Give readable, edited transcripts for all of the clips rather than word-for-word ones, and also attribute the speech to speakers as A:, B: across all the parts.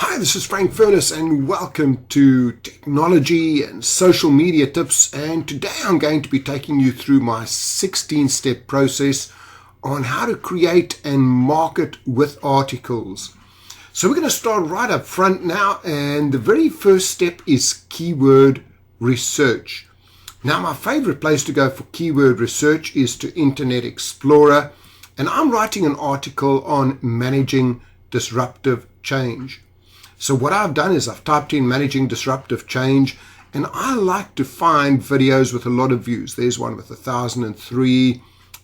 A: Hi, this is Frank Furness and welcome to Technology and Social Media Tips, and today I'm going to be taking you through my 16-step process on how to create and market with articles. So we're going to start right up front now, and the very first step is keyword research. Now my favorite place to go for keyword research is to Internet Explorer, and I'm writing an article on managing disruptive change. So what I've done is I've typed in managing disruptive change, and I like to find videos with a lot of views. There's one with 1,003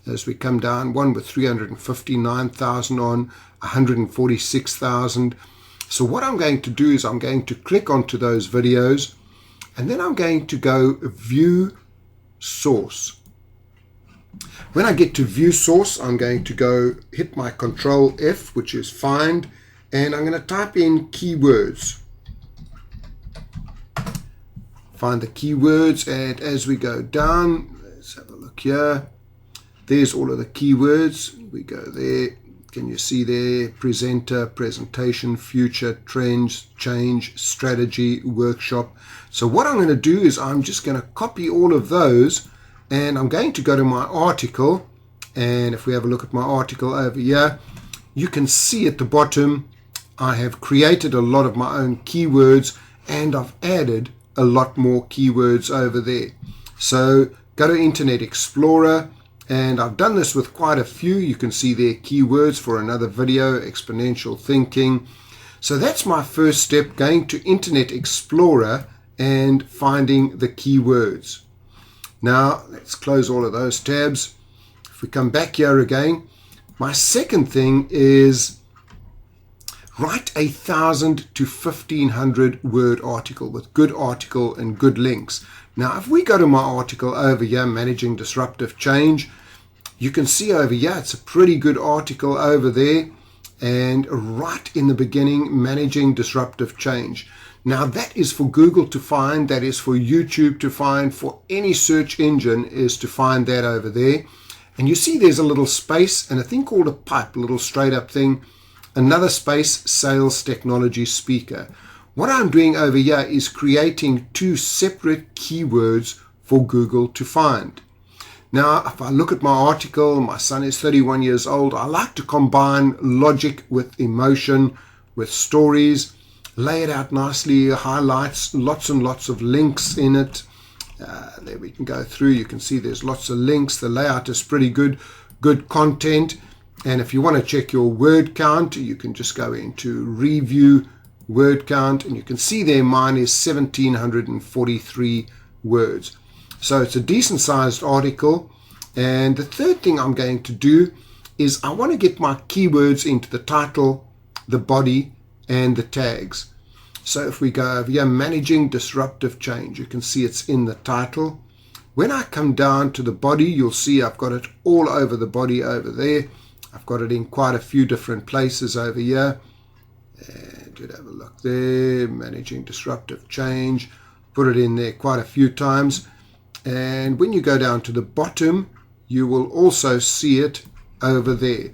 A: as we come down, one with 359,000 on, 146,000. So what I'm going to do is I'm going to click onto those videos, and then I'm going to go view source. When I get to view source, I'm going to go hit my Control F, which is find, and I'm going to type in keywords. Find the keywords, and as we go down, let's have a look here. There's all of the keywords. We go there. Can you see there? Presenter, presentation, future, trends, change, strategy, workshop. So what I'm going to do is I'm just going to copy all of those, and I'm going to go to my article. And if we have a look at my article over here, you can see at the bottom I have created a lot of my own keywords, and I've added a lot more keywords over there. So go to Internet Explorer, and I've done this with quite a few. You can see there keywords for another video, exponential thinking. So that's my first step, going to Internet Explorer and finding the keywords. Now let's close all of those tabs. If we come back here again, my second thing is write 1,000 to 1,500 word article with good article and good links. Now, if we go to my article over here, Managing Disruptive Change, you can see over here, it's a pretty good article over there. And right in the beginning, Managing Disruptive Change. Now, that is for Google to find, that is for YouTube to find, for any search engine is to find that over there. And you see there's a little space and a thing called a pipe, a little straight up thing. Another space, Sales Technology Speaker. What I'm doing over here is creating two separate keywords for Google to find. Now, if I look at my article, my son is 31 years old. I like to combine logic with emotion, with stories, lay it out nicely, highlights, lots and lots of links in it. There we can go through. You can see there's lots of links. The layout is pretty good, good content. And if you want to check your word count, you can just go into review word count, and you can see there mine is 1,743 words. So it's a decent sized article. And the third thing I'm going to do is I want to get my keywords into the title, the body, and the tags. So if we go over here, Managing Disruptive Change, you can see it's in the title. When I come down to the body, you'll see I've got it all over the body over there. I've got it in quite a few different places over here. And you'd have a look there, Managing Disruptive Change. Put it in there quite a few times. And when you go down to the bottom, you will also see it over there,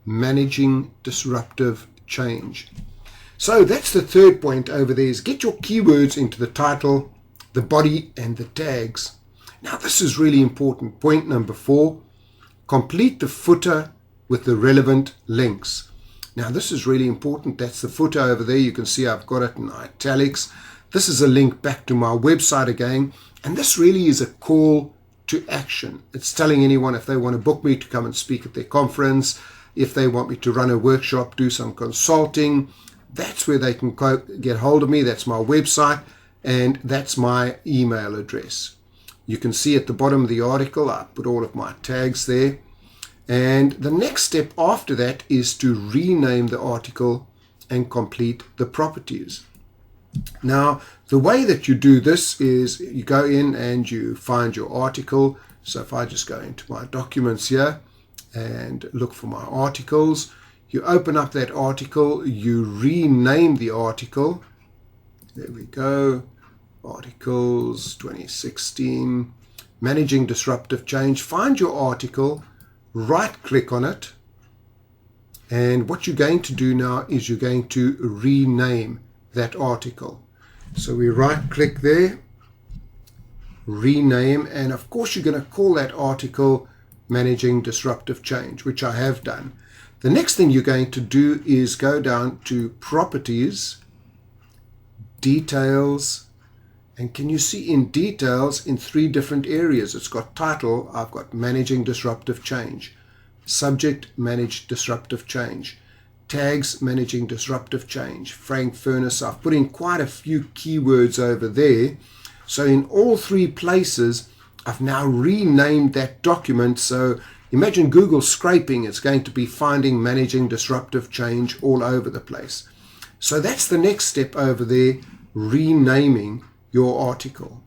A: Managing Disruptive Change. So that's the third point over there, is get your keywords into the title, the body, and the tags. Now this is really important. Point number 4, complete the footer with the relevant links. Now this is really important. That's the footer over there. You can see I've got it in italics. This is a link back to my website again, and this really is a call to action. It's telling anyone if they want to book me to come and speak at their conference, if they want me to run a workshop, do some consulting, that's where they can get hold of me. That's my website, and that's my email address. You can see at the bottom of the article I put all of my tags there. And the next step after that is to rename the article and complete the properties. Now, the way that you do this is you go in and you find your article. So if I just go into my documents here and look for my articles, you open up that article, you rename the article. There we go. Articles 2016, Managing Disruptive Change. Find your article, right click on it, And what you're going to do now is you're going to rename that article. So we right click there, rename, and of course you're going to call that article Managing Disruptive Change, which I have done. The next thing you're going to do is go down to Properties, Details, and can you see in Details in 3 different areas? It's got title, I've got Managing Disruptive Change. Subject, Manage Disruptive Change. Tags, Managing Disruptive Change. Frank Furness. I've put in quite a few keywords over there. So in all 3 places, I've now renamed that document. So imagine Google scraping, it's going to be finding Managing Disruptive Change all over the place. So that's the next step over there, renaming your article.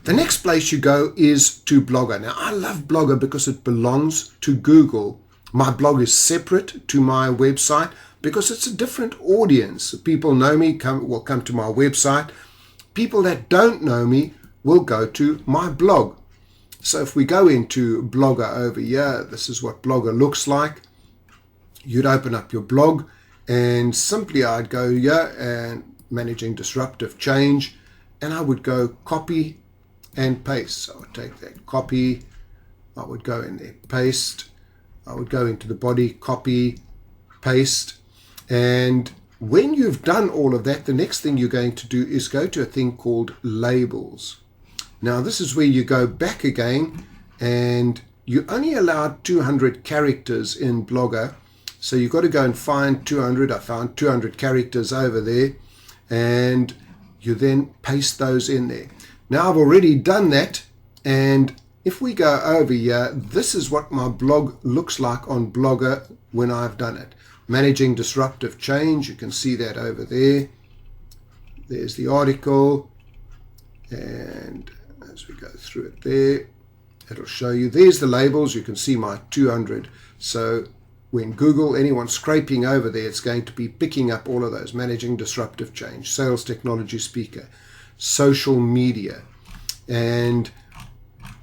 A: The next place you go is to Blogger. Now, I love Blogger because it belongs to Google. My blog is separate to my website because it's a different audience. People know me, will come to my website. People that don't know me will go to my blog. So if we go into Blogger over here, this is what Blogger looks like. You'd open up your blog and simply I'd go here and Managing Disruptive Change, and I would go copy and paste. So I would take that copy, I would go in there, paste, I would go into the body, copy, paste, and when you've done all of that, the next thing you're going to do is go to a thing called labels. Now this is where you go back again, and you only allowed 200 characters in Blogger, so you've got to go and find 200. I found 200 characters over there, and you then paste those in there. Now I've already done that, and if we go over here, this is what my blog looks like on Blogger when I've done it. Managing Disruptive Change, you can see that over there. There's the article, and as we go through it there, it'll show you. There's the labels, you can see my 200. So when Google, anyone scraping over there, it's going to be picking up all of those. Managing Disruptive Change, Sales Technology Speaker, Social Media. And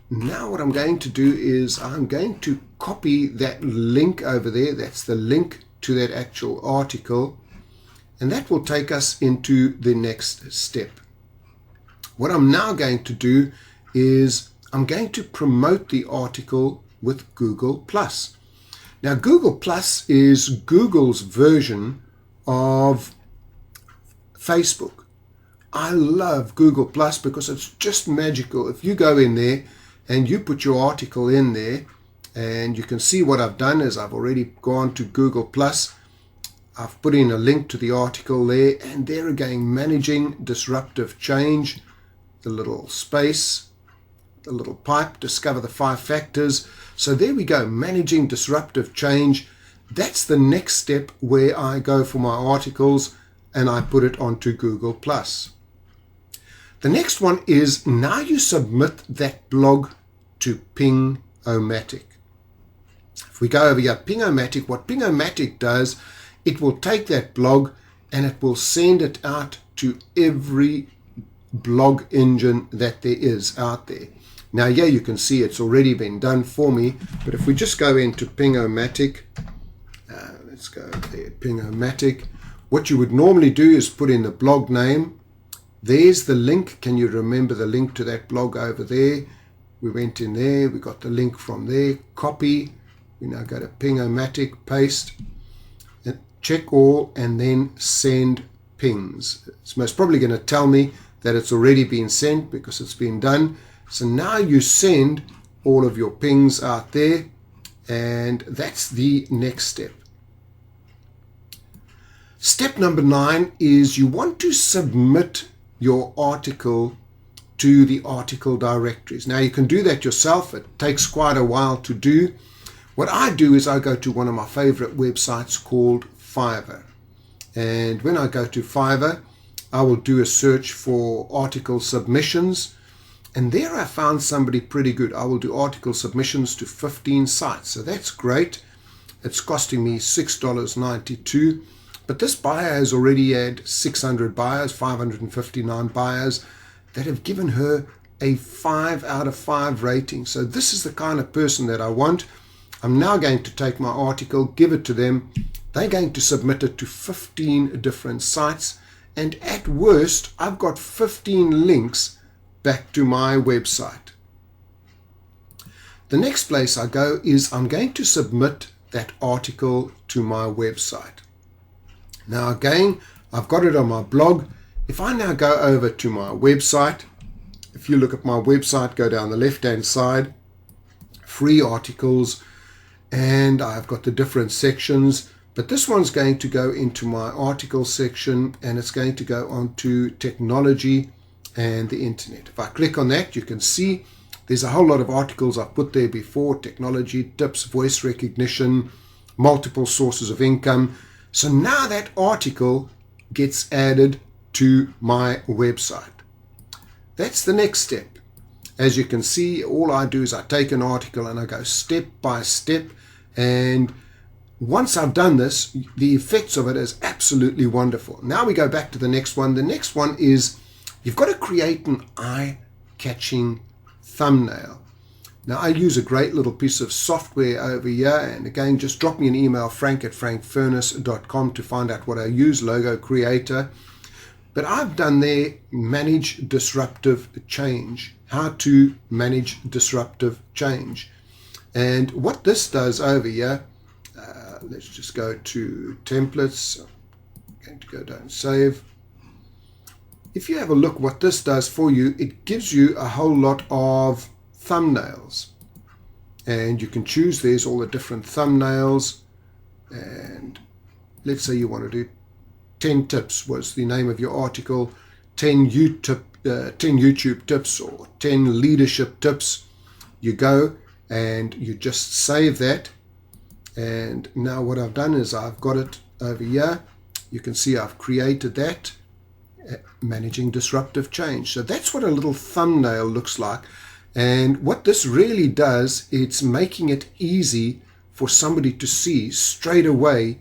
A: now what I'm going to do is I'm going to copy that link over there. That's the link to that actual article. And that will take us into the next step. What I'm now going to do is I'm going to promote the article with Google+. Now, Google+ is Google's version of Facebook. I love Google+ because it's just magical. If you go in there and you put your article in there, and you can see what I've done is I've already gone to Google+. I've put in a link to the article there, and there again, Managing Disruptive Change, the little space, the little pipe, discover the 5 factors. So there we go, Managing Disruptive Change. That's the next step where I go for my articles and I put it onto Google+. The next one is now you submit that blog to PingOMatic. If we go over here, PingOMatic, what PingOMatic does, it will take that blog and it will send it out to every blog engine that there is out there. Now, yeah, you can see it's already been done for me, but if we just go into PingOMatic, let's go there, PingOMatic, what you would normally do is put in the blog name. There's the link. Can you remember the link to that blog over there? We went in there, we got the link from there, copy. We now go to PingOMatic, paste, and check all, and then send pings. It's most probably going to tell me that it's already been sent because it's been done. So now you send all of your pings out there, and that's the next step. Step number 9 is you want to submit your article to the article directories. Now you can do that yourself. It takes quite a while to do. What I do is I go to one of my favorite websites called Fiverr. And when I go to Fiverr, I will do a search for article submissions. And there I found somebody pretty good. I will do article submissions to 15 sites. So that's great. It's costing me $6.92. But this buyer has already had 600 buyers, 559 buyers that have given her a 5 out of 5 rating. So this is the kind of person that I want. I'm now going to take my article, give it to them. They're going to submit it to 15 different sites, and at worst I've got 15 links back to my website. The next place I go is I'm going to submit that article to my website. Now again, I've got it on my blog. If I now go over to my website, if you look at my website, go down the left hand side, free articles, and I've got the different sections, but this one's going to go into my article section, and it's going to go onto technology and the internet. If I click on that, you can see there's a whole lot of articles I've put there before: technology, tips, voice recognition, multiple sources of income. So now that article gets added to my website. That's the next step. As you can see, all I do is I take an article and I go step by step, and once I've done this, the effects of it is absolutely wonderful. Now we go back to the next one. The next one is you've got to create an eye-catching thumbnail. Now I use a great little piece of software over here, and again, just drop me an email, frank@frankfurness.com, to find out what I use, Logo Creator. But I've done there manage disruptive change, how to manage disruptive change. And what this does over here, let's just go to templates. I'm going to go down save. If you have a look what this does for you, it gives you a whole lot of thumbnails. And you can choose, there's all the different thumbnails. And let's say you want to do 10 tips was the name of your article, 10 YouTube tips or 10 leadership tips. You go and you just save that. And now what I've done is I've got it over here. You can see I've created that, managing disruptive change. So that's what a little thumbnail looks like. And what this really does, it's making it easy for somebody to see straight away.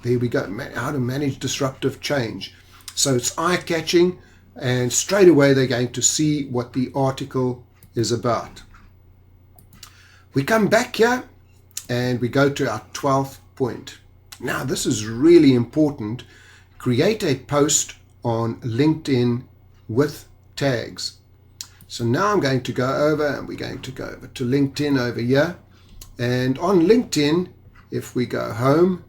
A: There we go, how to manage disruptive change. So it's eye-catching, and straight away they're going to see what the article is about. We come back here and we go to our 12th point. Now this is really important. Create a post on LinkedIn with tags. So now I'm going to go over, and we're going to go over to LinkedIn over here. And on LinkedIn, if we go home,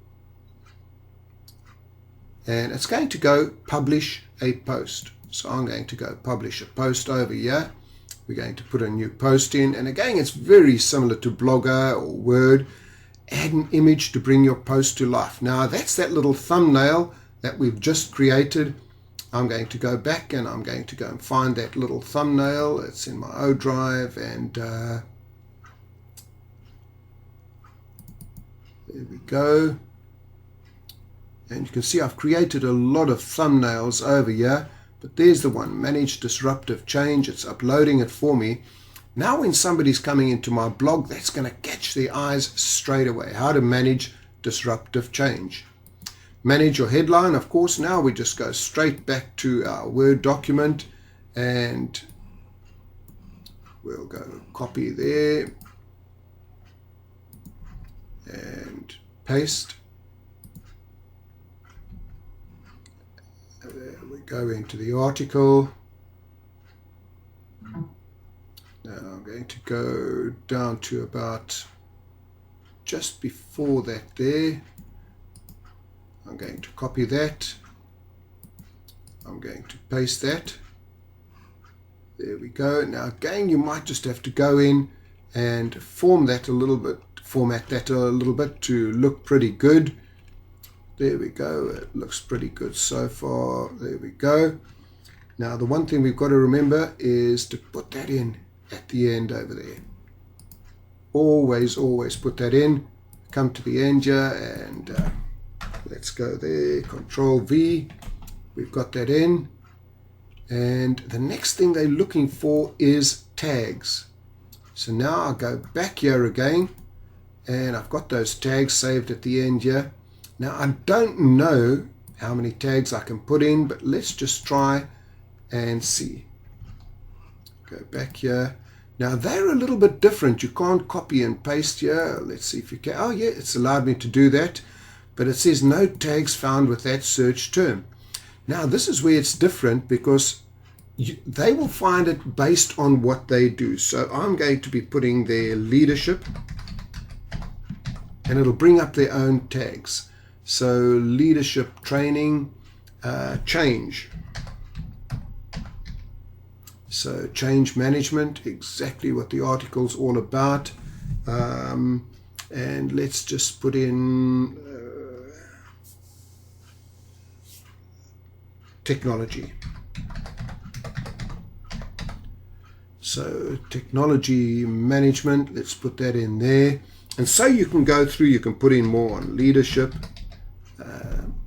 A: and it's going to go publish a post. So I'm going to go publish a post over here. We're going to put a new post in, and again it's very similar to Blogger or Word. Add an image to bring your post to life. Now that's that little thumbnail that we've just created. I'm going to go back and I'm going to go and find that little thumbnail. It's in my O drive, and there we go. And you can see I've created a lot of thumbnails over here, but there's the one, manage disruptive change. It's uploading it for me. Now when somebody's coming into my blog, that's going to catch their eyes straight away. How to manage disruptive change. Manage your headline, of course. Now we just go straight back to our Word document, and we'll go copy there and paste. There we go into the article. Now I'm going to go down to about just before that there. I'm going to copy that. I'm going to paste that. There we go. Now again, you might just have to go in and format that a little bit to look pretty good. There we go. It looks pretty good so far. There we go. Now the one thing we've got to remember is to put that in at the end over there. Always put that in. Come to the end here, and let's go there, Control V. We've got that in. And the next thing they're looking for is tags. So now I'll go back here again, and I've got those tags saved at the end here. Now I don't know how many tags I can put in, but let's just try and see. Go back here. Now they're a little bit different. You can't copy and paste here. Let's see if you can. Oh yeah, it's allowed me to do that, but it says no tags found with that search term. Now this is where it's different, because they will find it based on what they do. So I'm going to be putting their leadership, and it'll bring up their own tags. So leadership training, change. So change management, exactly what the article's all about. And let's just put in technology. So technology management, let's put that in there. And so you can go through, you can put in more on leadership.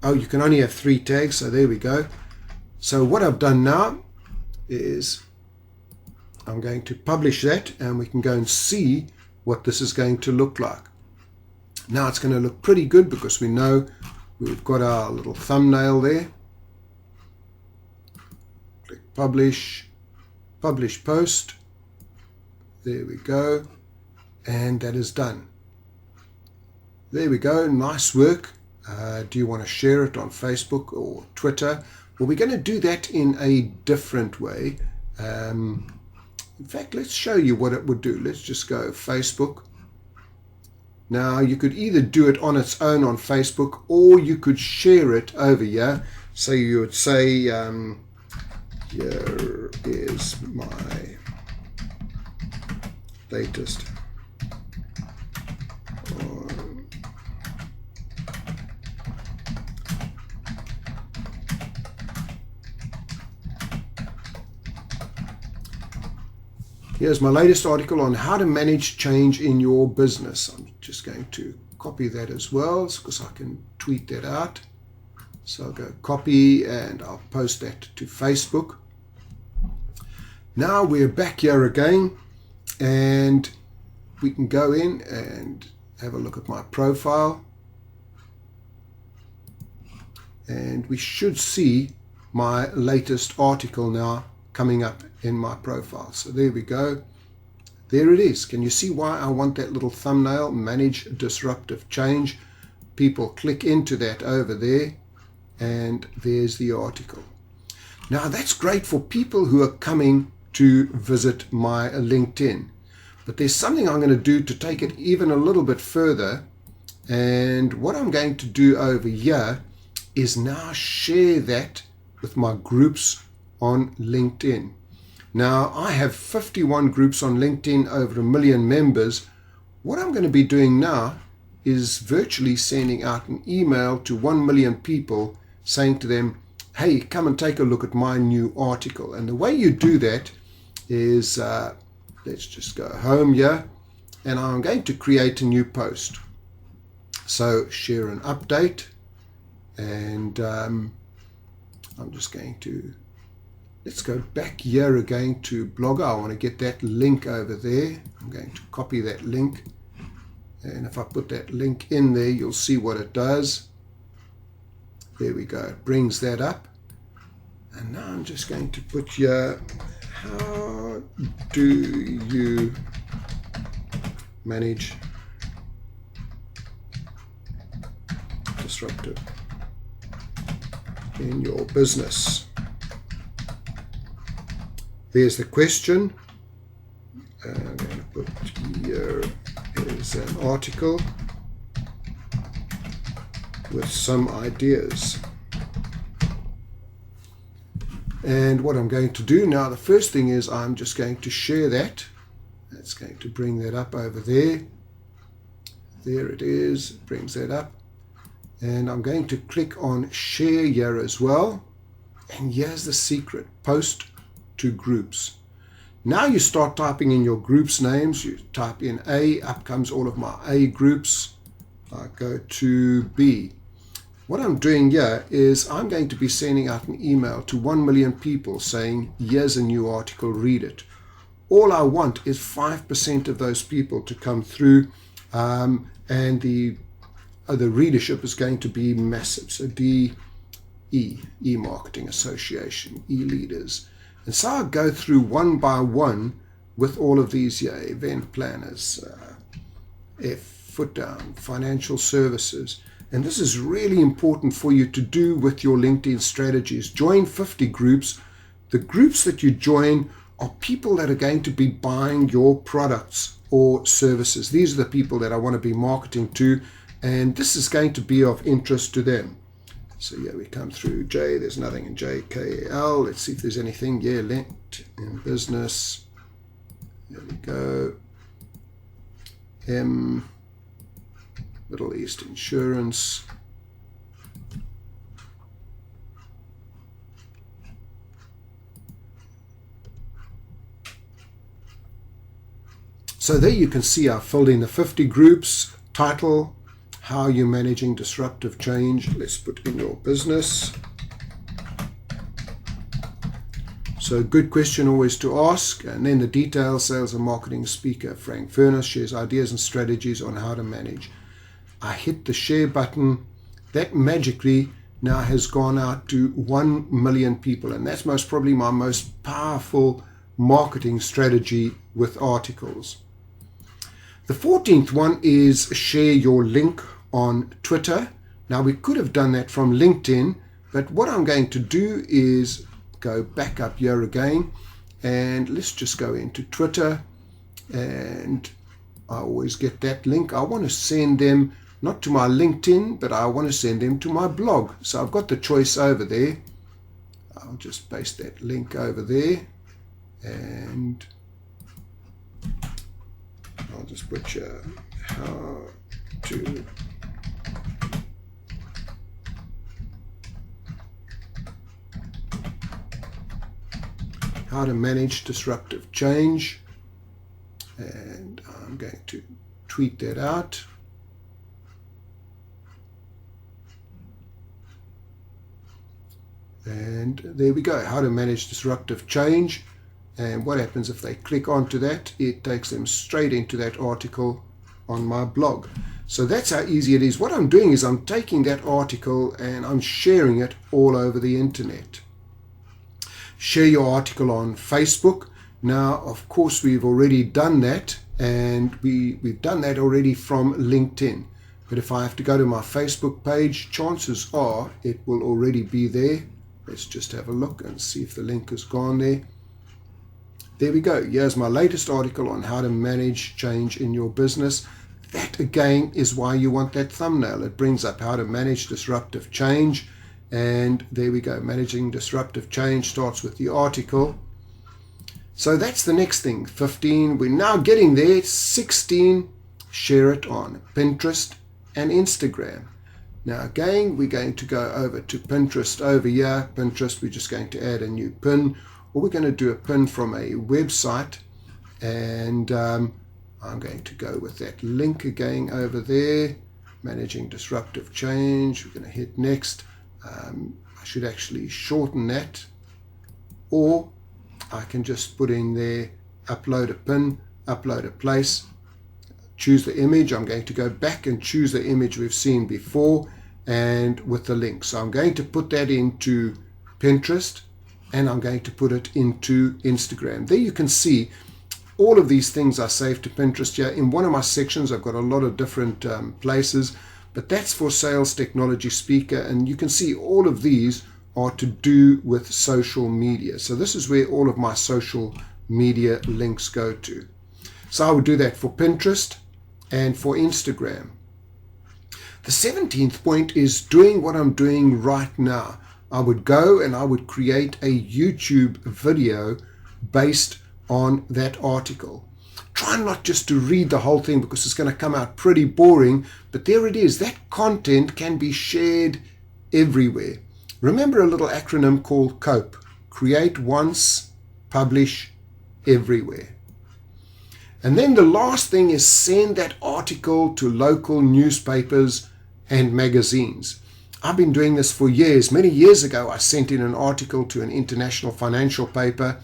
A: Oh, you can only have 3 tags, so there we go. So what I've done now is I'm going to publish that, and we can go and see what this is going to look like. Now it's going to look pretty good, because we know we've got our little thumbnail there. Click publish, publish post. There we go. And that is done. There we go. Nice work. Do you want to share it on Facebook or Twitter? Well, we're going to do that in a different way. In fact, let's show you what it would do. Let's just go Facebook. Now, you could either do it on its own on Facebook, or you could share it over here. So you would say, here is my latest Here's my latest article on how to manage change in your business. I'm just going to copy that as well, because I can tweet that out. So I'll go copy, and I'll post that to Facebook. Now we're back here again, and we can go in and have a look at my profile. And we should see my latest article now coming up in my profile. So there we go. There it is. Can you see why I want that little thumbnail? Manage disruptive change. People click into that over there, and there's the article. Now that's great for people who are coming to visit my LinkedIn. But there's something I'm going to do to take it even a little bit further. And what I'm going to do over here is now share that with my groups on LinkedIn. Now I have 51 groups on LinkedIn, over 1 million members. What I'm going to be doing now is virtually sending out an email to 1 million people saying to them, hey, come and take a look at my new article. And the way you do that is, let's just go home here, and I'm going to create a new post. So share an update, and I'm just going to, let's go back here again to Blogger. I want to get that link over there. I'm going to copy that link, and if I put that link in there, you'll see what it does. There we go. It brings that up. And now I'm just going to put here, how do you manage disruptive in your business? There's the question. I'm going to put here is an article with some ideas. And what I'm going to do now, the first thing is I'm just going to share that. That's going to bring that up over there. There it is, it brings that up. And I'm going to click on share here as well. And here's the secret, post to groups. Now you start typing in your groups names. You type in A, up comes all of my A groups. I go to B. What I'm doing here is I'm going to be sending out an email to 1 million people saying, here's a new article, read it. All I want is 5% of those people to come through, and the readership is going to be massive. So E-Marketing Association, E-Leaders. And so I go through one by one with all of these here, event planners, foot down, financial services. And this is really important for you to do with your LinkedIn strategies. Join 50 groups. The groups that you join are people that are going to be buying your products or services. These are the people that I want to be marketing to, and this is going to be of interest to them. So yeah, we come through J. There's nothing in JKL. Let's see if there's anything. Yeah, LinkedIn business. There we go. M. Middle East insurance. So there you can see I filled in the 50 groups. Title, how you're managing disruptive change. Let's put in your business. So good question always to ask. And then the details, sales and marketing speaker Frank Furness shares ideas and strategies on how to manage. I hit the share button. That magically now has gone out to 1 million people. And that's most probably my most powerful marketing strategy with articles. The 14th one is share your link on Twitter. Now we could have done that from LinkedIn, but what I'm going to do is go back up here again, and let's just go into Twitter, and I always get that link. I want to send them not to my LinkedIn, but I want to send them to my blog. So I've got the choice over there. I'll just paste that link over there, and I'll just put how to manage disruptive change, and I'm going to tweet that out. And there we go, how to manage disruptive change. And what happens if they click onto that? It takes them straight into that article on my blog. So that's how easy it is. What I'm doing is I'm taking that article and I'm sharing it all over the internet. Share your article on Facebook. Now, of course, we've already done that, and we've done that already from LinkedIn. But if I have to go to my Facebook page, chances are it will already be there. Let's just have a look and see if the link has gone there. There we go. Here's my latest article on how to manage change in your business. That again is why you want that thumbnail. It brings up how to manage disruptive change. And there we go. Managing disruptive change starts with the article. So that's the next thing. 15. We're now getting there. 16. Share it on Pinterest and Instagram. Now again, we're going to go over to Pinterest over here. Pinterest, we're just going to add a new pin. Or we're going to do a pin from a website, and I'm going to go with that link again over there, managing disruptive change. We're going to hit next. I should actually shorten that, or I can just put in there, upload a pin, upload a place, choose the image. I'm going to go back and choose the image we've seen before, and with the link. So I'm going to put that into Pinterest, and I'm going to put it into Instagram. There you can see all of these things are saved to Pinterest here. In one of my sections, I've got a lot of different places, but that's for Sales Technology Speaker, and you can see all of these are to do with social media. So this is where all of my social media links go to. So I would do that for Pinterest and for Instagram. The 17th point is doing what I'm doing right now. I would go and I would create a YouTube video based on that article. Try not just to read the whole thing because it's going to come out pretty boring, but there it is. That content can be shared everywhere. Remember a little acronym called COPE. Create once, publish everywhere. And then the last thing is send that article to local newspapers and magazines. I've been doing this for years. Many years ago, I sent in an article to an international financial paper.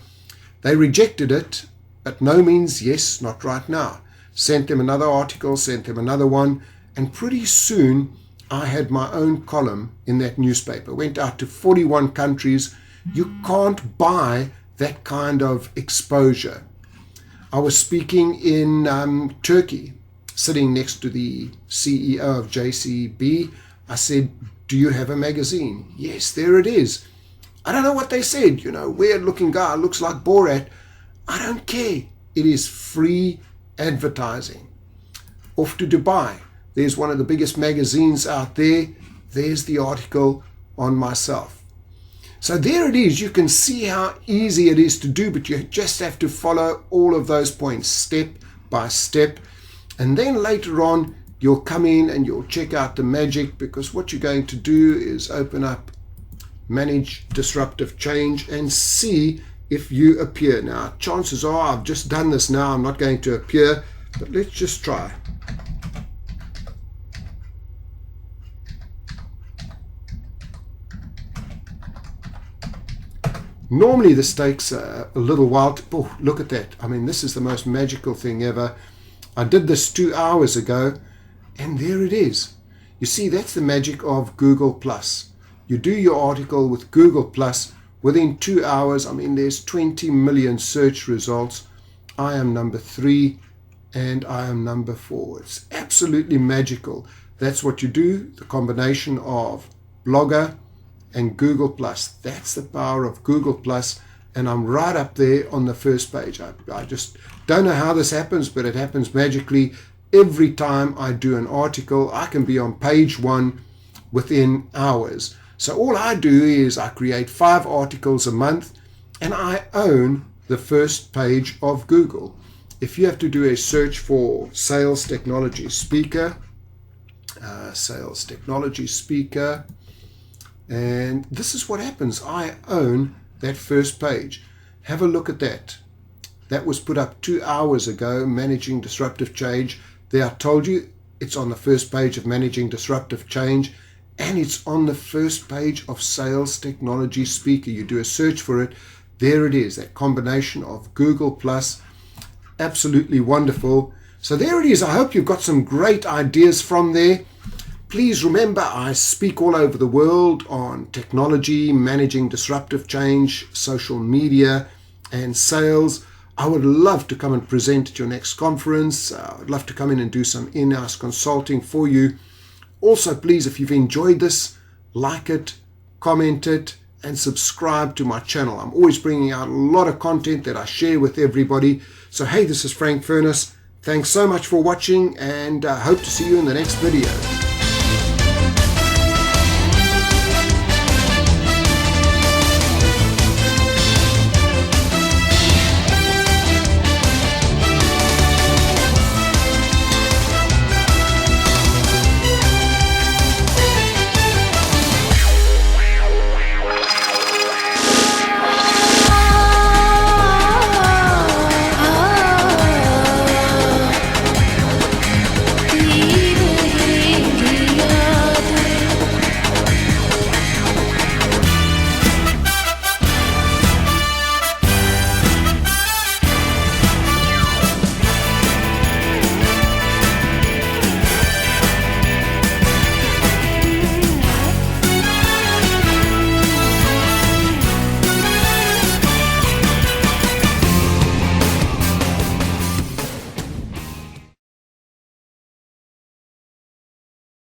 A: They rejected it, but no means yes, not right now. Sent them another article, sent them another one, and pretty soon I had my own column in that newspaper. Went out to 41 countries. You can't buy that kind of exposure. I was speaking in Turkey, sitting next to the CEO of JCB. I said, do you have a magazine? Yes, there it is. I don't know what they said, weird looking guy, looks like Borat. I don't care. It is free advertising. Off to Dubai. There's one of the biggest magazines out there. There's the article on myself. So there it is. You can see how easy it is to do, but you just have to follow all of those points step by step. And then later on, you'll come in and you'll check out the magic, because what you're going to do is open up Manage Disruptive Change and see if you appear. Now, chances are I've just done this now. I'm not going to appear, but let's just try. Normally this takes a little while. Oh, look at that. I mean, this is the most magical thing ever. I did this 2 hours ago, and there it is. You see, that's the magic of Google+. You do your article with Google+, within 2 hours, I mean, there's 20 million search results. I am number 3, and I am number 4. It's absolutely magical. That's what you do, the combination of Blogger and Google+. That's the power of Google+, and I'm right up there on the first page. I just don't know how this happens, but it happens magically. Every time I do an article, I can be on page 1 within hours. So all I do is I create 5 articles a month, and I own the first page of Google. If you have to do a search for Sales Technology Speaker, and this is what happens. I own that first page. Have a look at that. That was put up 2 hours ago, Managing Disruptive Change. There I told you it's on the first page of Managing Disruptive Change, and it's on the first page of Sales Technology Speaker. You do a search for it. There it is, that combination of Google+. Absolutely wonderful. So there it is. I hope you've got some great ideas from there. Please remember, I speak all over the world on technology, managing disruptive change, social media, and sales. I would love to come and present at your next conference. I'd love to come in and do some in-house consulting for you. Also, please, if you've enjoyed this, like it, comment it, and subscribe to my channel. I'm always bringing out a lot of content that I share with everybody. So, hey, this is Frank Furness. Thanks so much for watching, and hope to see you in the next video.